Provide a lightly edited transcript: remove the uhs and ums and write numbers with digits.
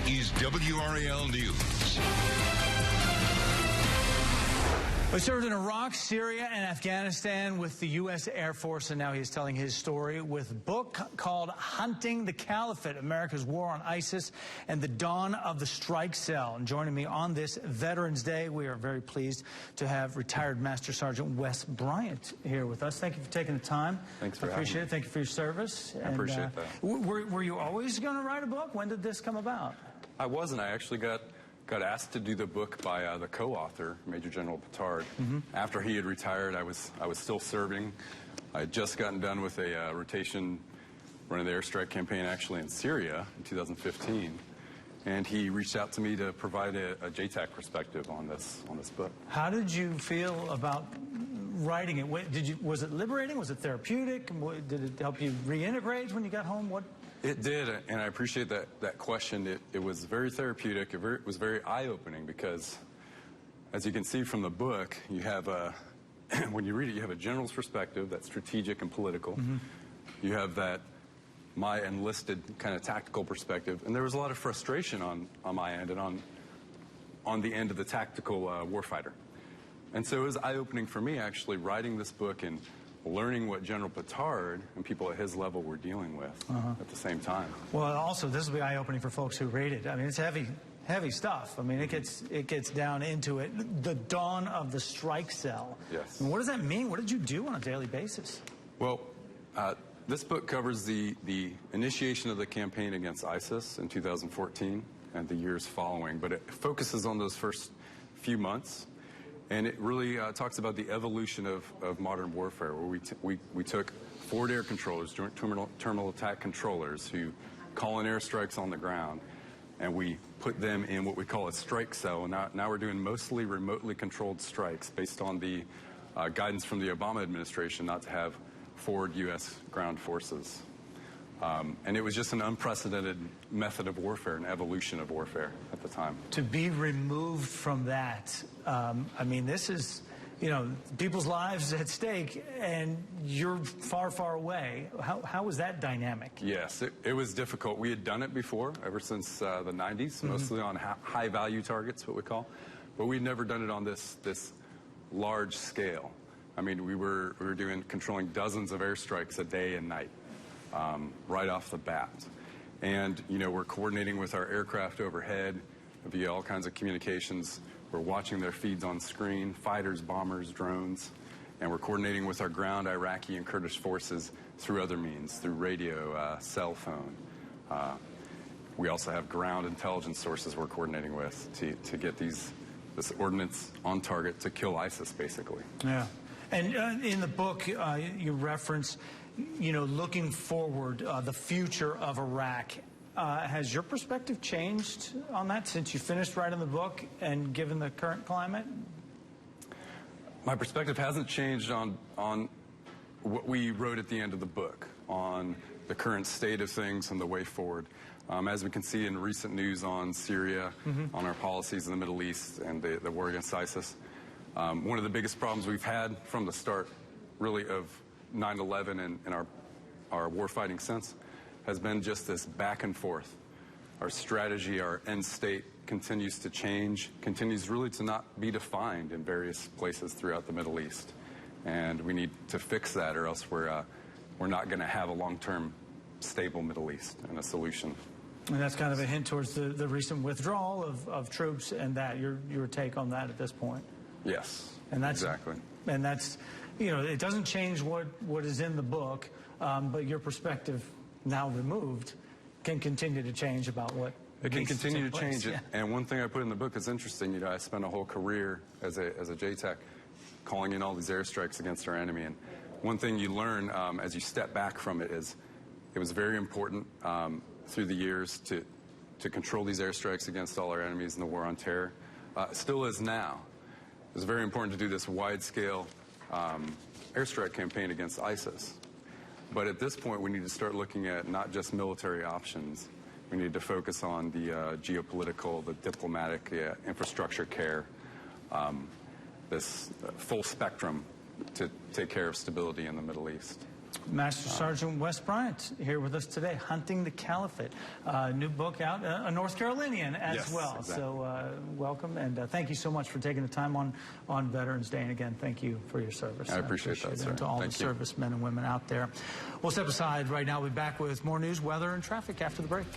is WRAL News. He served in Iraq, Syria, and Afghanistan with the U.S. Air Force, and now he's telling his story with a book called Hunting the Caliphate, America's War on ISIS and the Dawn of the Strike Cell. And joining me on this Veterans Day, we are very pleased to have retired Master Sergeant Wes Bryant here with us. Thank you for taking the time. Thanks for having me. I appreciate it. Thank you for your service. I appreciate that. Were you always going to write a book? When did this come about? I wasn't. I actually got asked to do the book by the co-author, Major General Petard. After he had retired, I was still serving. I had just gotten done with a rotation running the airstrike campaign actually in Syria in 2015. And he reached out to me to provide a JTAC perspective on this book. How did you feel about writing it? Was it liberating? Was it therapeutic? Did it help you reintegrate when you got home? It did, and I appreciate that question. It was very therapeutic. It was very eye-opening because, as you can see from the book, you have when you read it, you have a general's perspective that's strategic and political. You have that my enlisted kind of tactical perspective, and there was a lot of frustration on my end and on the end of the tactical warfighter. And so it was eye-opening for me actually writing this book and learning what General Petard and people at his level were dealing with at the same time. Well, also, this will be eye-opening for folks who read it. I mean, it's heavy stuff. I mean, it gets down into it. The dawn of the strike cell. Yes. And what does that mean? What did you do on a daily basis? Well, this book covers the initiation of the campaign against ISIS in 2014 and the years following, but it focuses on those first few months. And it really talks about the evolution of modern warfare, where we took forward air controllers, joint terminal attack controllers, who call in airstrikes on the ground, and we put them in what we call a strike cell. And now we're doing mostly remotely controlled strikes based on the guidance from the Obama administration not to have forward U.S. ground forces. And it was just an unprecedented method of warfare, an evolution of warfare at the time. To be removed from that, I mean, this is, people's lives at stake, and you're far, far away. How was that dynamic? Yes, it was difficult. We had done it before, ever since the 90s, mostly on high-value targets, what we call. But we'd never done it on this large scale. I mean, we were controlling dozens of airstrikes a day and night. Right off the bat. And, we're coordinating with our aircraft overhead via all kinds of communications. We're watching their feeds on screen, fighters, bombers, drones. And we're coordinating with our ground Iraqi and Kurdish forces through other means, through radio, cell phone. We also have ground intelligence sources we're coordinating with to get this ordnance on target to kill ISIS, basically. Yeah. And in the book, you reference looking forward, the future of Iraq. Has your perspective changed on that since you finished writing the book and given the current climate? My perspective hasn't changed on what we wrote at the end of the book, on the current state of things and the way forward. As we can see in recent news on Syria, on our policies in the Middle East and the war against ISIS, one of the biggest problems we've had from the start, really, of 9/11 and our warfighting sense has been just this back and forth. Our strategy, our end state continues to change, continues really to not be defined in various places throughout the Middle East. And we need to fix that, or else we're not going to have a long-term stable Middle East and a solution. And that's kind of a hint towards the recent withdrawal of troops and that, your take on that at this point. Yes, and that's, exactly. And that's, it doesn't change what is in the book, but your perspective, now removed, can continue to change about what it can continue to change. Yeah. And one thing I put in the book that's interesting, I spent a whole career as a JTAC calling in all these airstrikes against our enemy. And one thing you learn as you step back from it is it was very important through the years to control these airstrikes against all our enemies in the war on terror. Still is now. It's very important to do this wide-scale airstrike campaign against ISIS. But at this point, we need to start looking at not just military options. We need to focus on the geopolitical, the diplomatic, infrastructure care, this full spectrum to take care of stability in the Middle East. Master Sergeant Wes Bryant here with us today, Hunting the Caliphate. New book out, a North Carolinian as yes, well. Exactly. So welcome, and thank you so much for taking the time on Veterans Day. And again, thank you for your service. I appreciate that, it. sir. And to all Thank the you. servicemen and women out there. We'll step aside right now. We'll be back with more news, weather, and traffic after the break.